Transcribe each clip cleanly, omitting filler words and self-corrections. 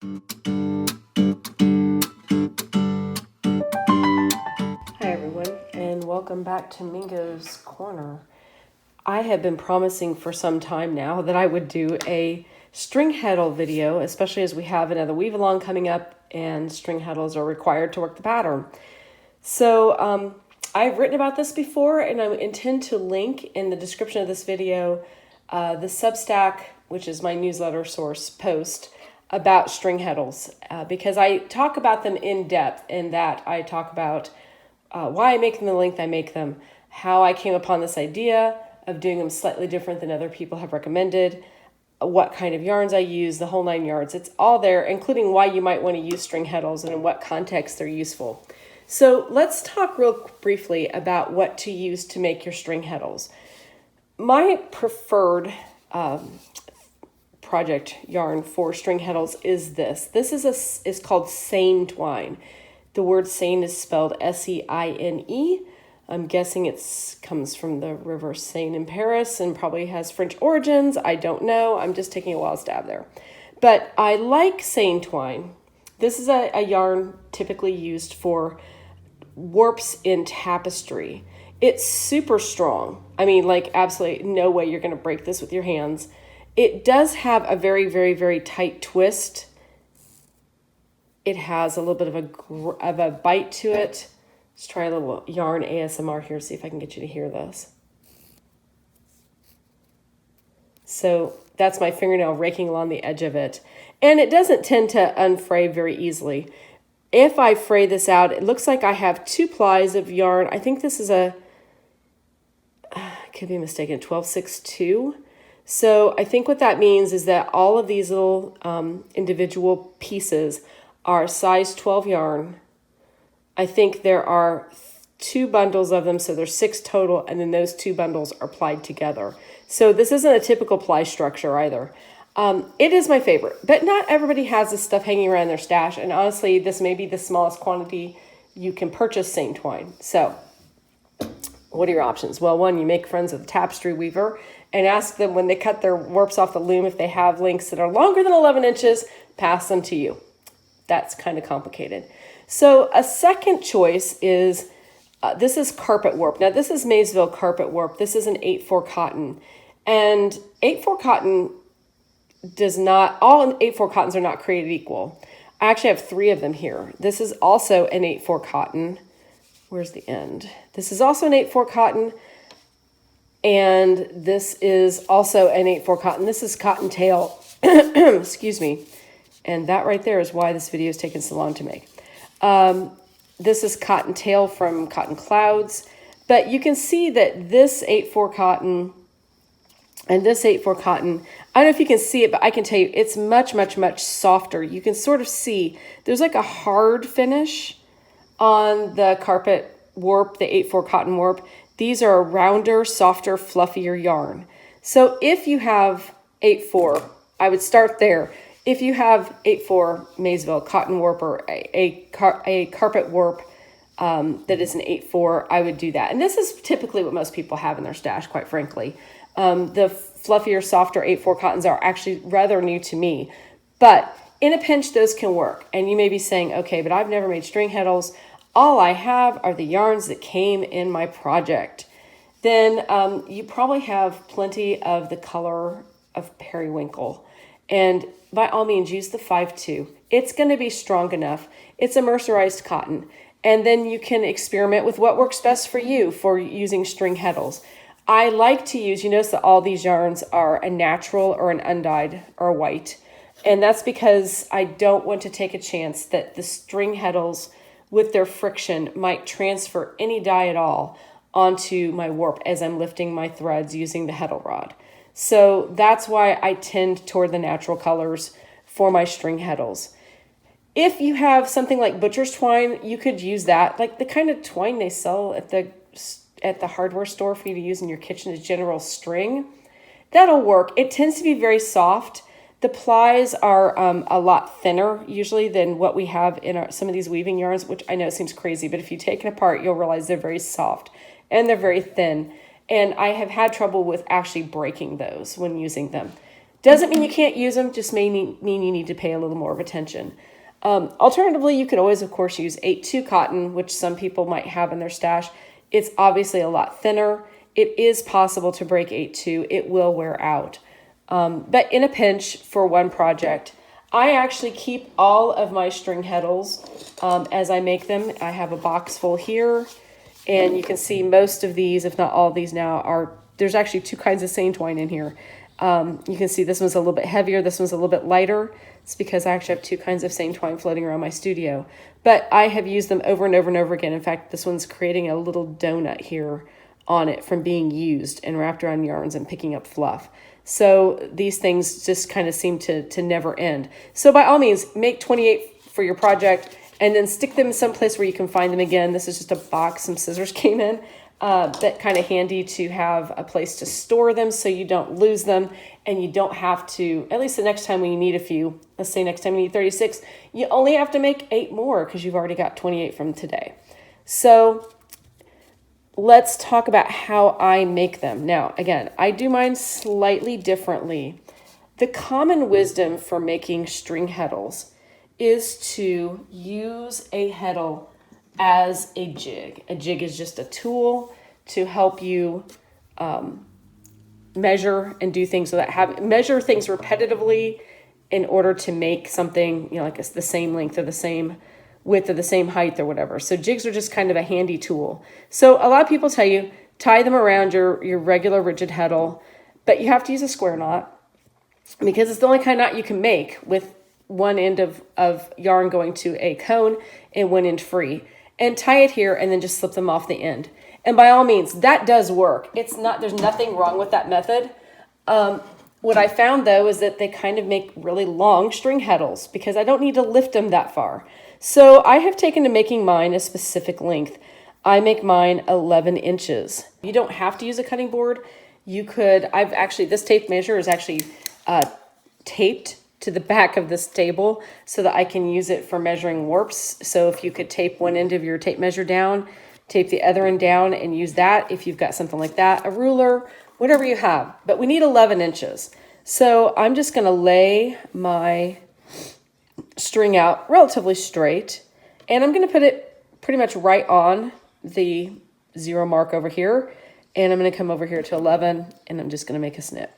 Hi everyone, and welcome back to Mingo's Corner. I have been promising for some time now that I would do a string heddle video, especially as we have another weave along coming up and string heddles are required to work the pattern. So I've written about this before, and I intend to link in the description of this video the Substack, which is my newsletter source, post about string heddles, because I talk about them in depth. In that I talk about why I make them the length I make them, how I came upon this idea of doing them slightly different than other people have recommended, what kind of yarns I use, the whole 9 yards. It's all there, including why you might want to use string heddles and in what context they're useful. So let's talk real briefly about what to use to make your string heddles. My preferred project yarn for string heddles is this. This is called seine twine. The word seine is spelled S-E-I-N-E. I'm guessing it comes from the river Seine in Paris and probably has French origins. I don't know. I'm just taking a wild stab there. But I like seine twine. This is a yarn typically used for warps in tapestry. It's super strong. I mean, like, absolutely no way you're going to break this with your hands. It does have a very, very, very tight twist. It has a little bit of a bite to it. Let's try a little yarn ASMR here, see if I can get you to hear this. So that's my fingernail raking along the edge of it. And it doesn't tend to unfray very easily. If I fray this out, it looks like I have 2 plies of yarn. I think this is I could be mistaken, 1262. So I think what that means is that all of these little individual pieces are size 12 yarn. I think there are 2 bundles of them, so there's 6 total, and then those 2 bundles are plied together. So this isn't a typical ply structure either. It is my favorite, but not everybody has this stuff hanging around their stash, and honestly, this may be the smallest quantity you can purchase seine twine. So what are your options? Well, one, you make friends with a tapestry weaver and ask them when they cut their warps off the loom, if they have links that are longer than 11 inches, pass them to you. That's kind of complicated. So a second choice is, this is carpet warp. Now this is Maysville carpet warp. This is an 8/4 cotton. And 8/4 cotton does not, all 8/4 cottons are not created equal. I actually have 3 of them here. This is also an 8/4 cotton. Where's the end? This is also an 8/4 cotton. And this is also an 8/4 cotton. This is cottontail, excuse me. And that right there is why this video is taking so long to make. This is cottontail from Cotton Clouds. But you can see that this 8/4 cotton and this 8/4 cotton, I don't know if you can see it, but I can tell you it's much, much, much softer. You can sort of see there's like a hard finish on the carpet warp, the 8/4 cotton warp. These are a rounder, softer, fluffier yarn. So if you have 8/4, I would start there. If you have 8/4 Maysville cotton warp or a carpet warp that is an 8/4, I would do that. And this is typically what most people have in their stash, quite frankly. The fluffier, softer 8/4 cottons are actually rather new to me. But in a pinch, those can work. And you may be saying, okay, but I've never made string heddles. All I have are the yarns that came in my project. Then you probably have plenty of the color of periwinkle. And by all means, use the 5/2. It's going to be strong enough. It's a mercerized cotton. And then you can experiment with what works best for you for using string heddles. I like to use, you notice that all these yarns are a natural or an undyed or white. And that's because I don't want to take a chance that the string heddles with their friction might transfer any dye at all onto my warp as I'm lifting my threads using the Heddle rod. So that's why I tend toward the natural colors for my string heddles. If you have something like butcher's twine, you could use that, like the kind of twine they sell at the hardware store for you to use in your kitchen as general string. That'll work. It tends to be very soft. The plies are a lot thinner usually than what we have in some of these weaving yarns, which I know seems crazy, but if you take it apart, you'll realize they're very soft and they're very thin. And I have had trouble with actually breaking those when using them. Doesn't mean you can't use them, just mean you need to pay a little more of attention. Alternatively, you could always, of course, use 8-2 cotton, which some people might have in their stash. It's obviously a lot thinner. It is possible to break 8-2. It will wear out. But in a pinch for one project, I actually keep all of my string heddles as I make them. I have a box full here, and you can see most of these, if not all of these now, there's actually 2 kinds of seine twine in here. You can see this one's a little bit heavier, this one's a little bit lighter. It's because I actually have 2 kinds of seine twine floating around my studio. But I have used them over and over and over again. In fact, this one's creating a little donut here on it from being used and wrapped around yarns and picking up fluff. So these things just kind of seem to never end. So by all means, make 28 for your project and then stick them someplace where you can find them again. This is just a box some scissors came in. That kind of handy to have a place to store them so you don't lose them and you don't have to, at least the next time when you need a few, let's say next time you need 36, you only have to make 8 more because you've already got 28 from today. So let's talk about how I make them. Now, again, I do mine slightly differently. The common wisdom for making string heddles is to use a heddle as a jig. A jig is just a tool to help you measure and do things so that measure things repetitively in order to make something, like it's the same length or the same width or the same height or whatever. So jigs are just kind of a handy tool. So a lot of people tell you tie them around your regular rigid heddle, but you have to use a square knot because it's the only kind of knot you can make with one end of yarn going to a cone and one end free. And tie it here and then just slip them off the end. And by all means, that does work. There's nothing wrong with that method. What I found though is that they kind of make really long string heddles because I don't need to lift them that far. So I have taken to making mine a specific length. I make mine 11 inches. You don't have to use a cutting board. You could, this tape measure is actually taped to the back of this table so that I can use it for measuring warps. So if you could tape one end of your tape measure down, tape the other end down and use that if you've got something like that, a ruler, whatever you have. But we need 11 inches. So I'm just going to lay my string out relatively straight and I'm going to put it pretty much right on the 0 mark over here. And I'm going to come over here to 11 and I'm just going to make a snip.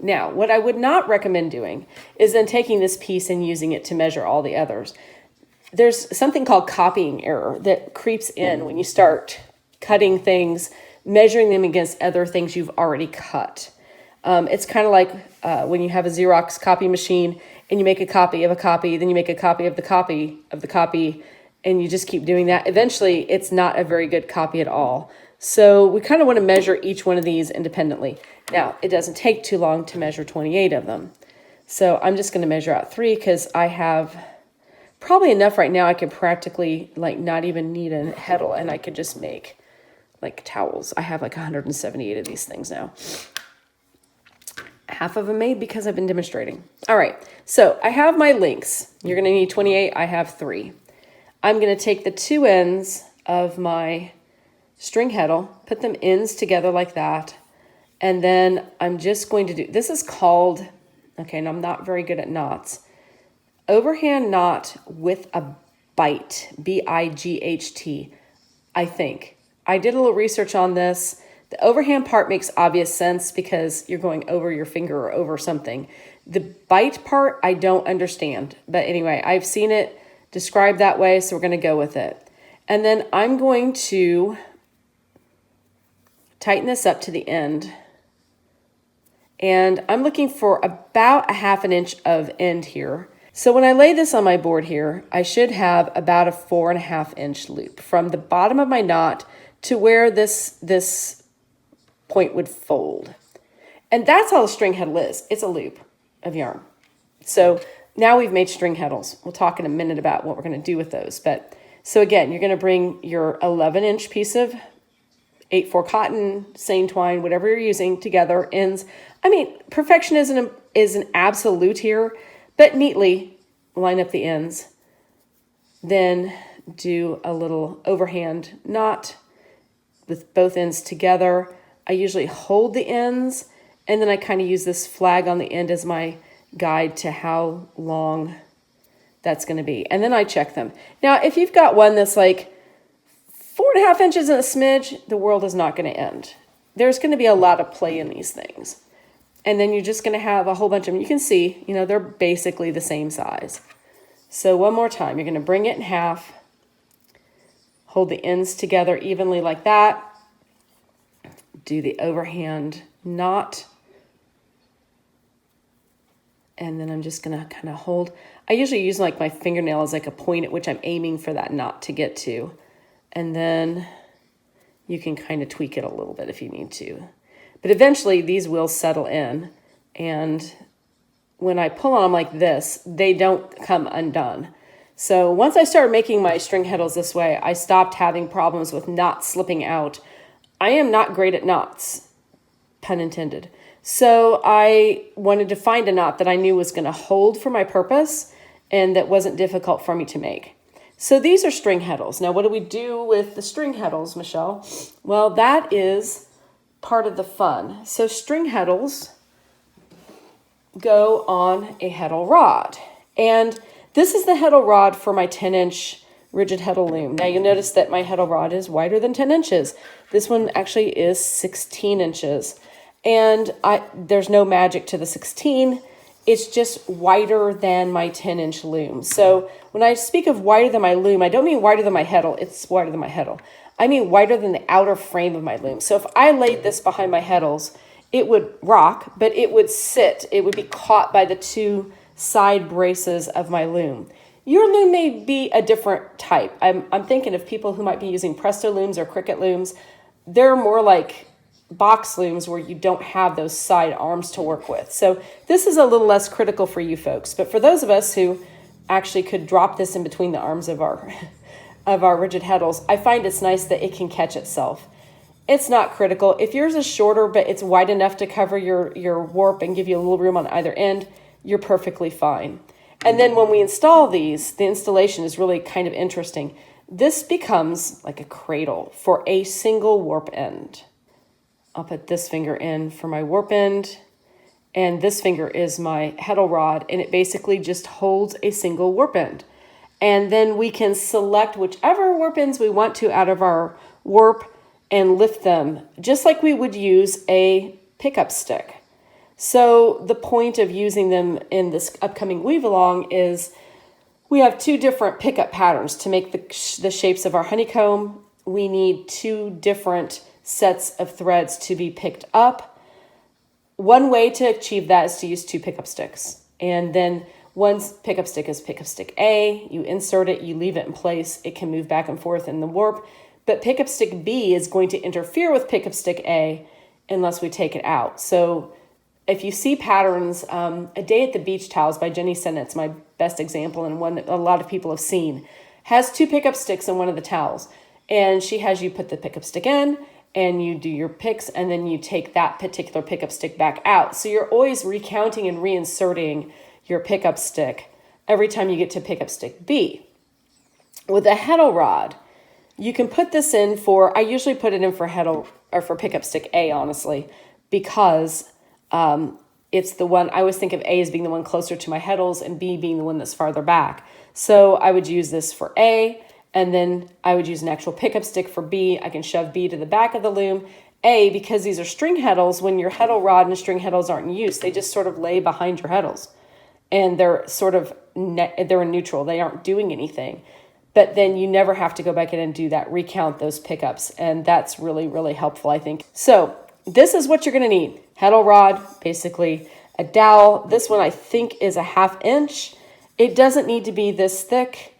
Now, what I would not recommend doing is then taking this piece and using it to measure all the others. There's something called copying error that creeps in when you start cutting things, measuring them against other things you've already cut. It's kind of like when you have a Xerox copy machine and you make a copy of a copy, then you make a copy of the copy of the copy, and you just keep doing that. Eventually, it's not a very good copy at all. So we kind of want to measure each one of these independently. Now, it doesn't take too long to measure 28 of them. So I'm just going to measure out 3 because I have probably enough right now. I could practically not even need a heddle and I could just make towels. I have 178 of these things now. Half of them made because I've been demonstrating. All right, so I have my links. You're going to need 28. I have 3. I'm going to take the 2 ends of my string heddle, put them ends together like that, and then I'm just going to do, this is called, okay, and I'm not very good at knots, overhand knot with a bite, B-I-G-H-T, I think. I did a little research on this. The overhand part makes obvious sense because you're going over your finger or over something. The bite part, I don't understand. But anyway, I've seen it described that way, so we're going to go with it. And then I'm going to tighten this up to the end. And I'm looking for about a 1/2 inch of end here. So when I lay this on my board here, I should have about a 4.5 inch loop from the bottom of my knot to where this point would fold. And that's all a string heddle is. It's a loop of yarn. So now we've made string heddles. We'll talk in a minute about what we're going to do with those. But so again, you're going to bring your 11 inch piece of 8/4 cotton, seine twine, whatever you're using together, ends. I mean, perfectionism is an absolute here, but neatly line up the ends. Then do a little overhand knot with both ends together. I usually hold the ends, and then I kind of use this flag on the end as my guide to how long that's going to be. And then I check them. Now, if you've got one that's like 4.5 inches and a smidge, the world is not going to end. There's going to be a lot of play in these things. And then you're just going to have a whole bunch of them. You can see, they're basically the same size. So one more time, you're going to bring it in half, hold the ends together evenly like that, do the overhand knot, and then I'm just going to kind of hold. I usually use like my fingernail as like a point at which I'm aiming for that knot to get to. And then you can kind of tweak it a little bit if you need to. But eventually these will settle in, and when I pull on them like this, they don't come undone. So once I started making my string heddles this way, I stopped having problems with knots slipping out. I am not great at knots, pun intended. So I wanted to find a knot that I knew was going to hold for my purpose and that wasn't difficult for me to make. So these are string heddles. Now, what do we do with the string heddles, Michelle? Well, that is part of the fun. So string heddles go on a Heddle rod. And this is the Heddle rod for my 10-inch rigid Heddle loom. Now you'll notice that my Heddle rod is wider than 10 inches. This one actually is 16 inches. And there's no magic to the 16. It's just wider than my 10-inch loom. So when I speak of wider than my loom, I don't mean wider than my Heddle. It's wider than my Heddle. I mean wider than the outer frame of my loom. So if I laid this behind my Heddles, it would rock, but it would sit. It would be caught by the two side braces of my loom. Your loom may be a different type. I'm thinking of people who might be using Presto looms or Cricut looms. They're more like box looms where you don't have those side arms to work with. So this is a little less critical for you folks. But for those of us who actually could drop this in between the arms of our rigid Heddles, I find it's nice that it can catch itself. It's not critical. If yours is shorter, but it's wide enough to cover your warp and give you a little room on either end, you're perfectly fine. And then when we install these, the installation is really kind of interesting. This becomes like a cradle for a single warp end. I'll put this finger in for my warp end, and this finger is my Heddle rod, and it basically just holds a single warp end. And then we can select whichever warp ends we want to out of our warp and lift them just like we would use a pickup stick. So the point of using them in this upcoming weave along is we have two different pickup patterns to make the shapes of our honeycomb. We need two different sets of threads to be picked up. One way to achieve that is to use two pickup sticks. And then one pickup stick is pickup stick A. You insert it, you leave it in place. It can move back and forth in the warp. But pickup stick B is going to interfere with pickup stick A unless we take it out. So if you see patterns, A Day at the Beach Towels by Jenny Sennett's my best example, and one that a lot of people have seen, has two pickup sticks in one of the towels. And she has you put the pickup stick in, and you do your picks, and then you take that particular pickup stick back out. So you're always recounting and reinserting your pickup stick every time you get to pickup stick B. With a Heddle rod, you can put this in for, I usually put it in for Heddle, or for pickup stick A, honestly, because it's the one, I always think of A as being the one closer to my Heddles and B being the one that's farther back. So I would use this for A, and then I would use an actual pickup stick for B. I can shove B to the back of the loom. A, because these are string Heddles, when your Heddle rod and string Heddles aren't in use, they just sort of lay behind your Heddles. And they're sort of, they're in neutral. They aren't doing anything. But then you never have to go back in and do that, recount those pickups. And that's really, really helpful, I think. So this is what you're going to need. Heddle rod, basically a dowel. This one I think is a 1/2 inch. It doesn't need to be this thick,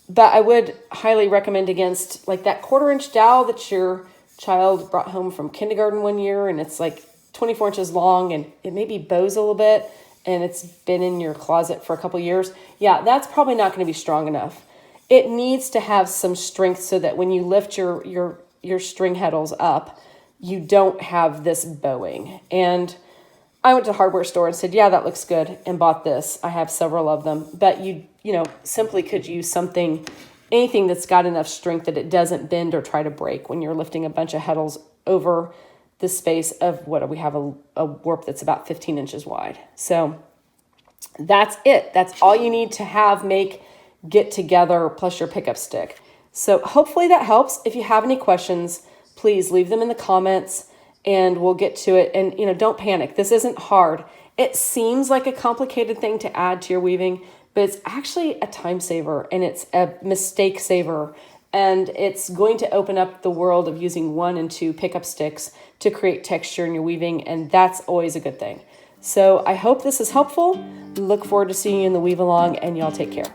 but I would highly recommend against like that 1/4 inch dowel that your child brought home from kindergarten one year, and it's like 24 inches long and it maybe bows a little bit and it's been in your closet for a couple years. Yeah, that's probably not going to be strong enough. It needs to have some strength so that when you lift your string Heddles up, you don't have this bowing. And I went to the hardware store and said, yeah, that looks good, and bought this. I have several of them, but you simply could use anything that's got enough strength that it doesn't bend or try to break when you're lifting a bunch of Heddles over the space of what we have a warp that's about 15 inches wide. So that's it. That's all you need to have make get together plus your pickup stick. So hopefully that helps. If you have any questions, please leave them in the comments and we'll get to it. And, don't panic. This isn't hard. It seems like a complicated thing to add to your weaving, but it's actually a time saver and it's a mistake saver. And it's going to open up the world of using 1 and 2 pickup sticks to create texture in your weaving. And that's always a good thing. So I hope this is helpful. Look forward to seeing you in the weave along, and y'all take care.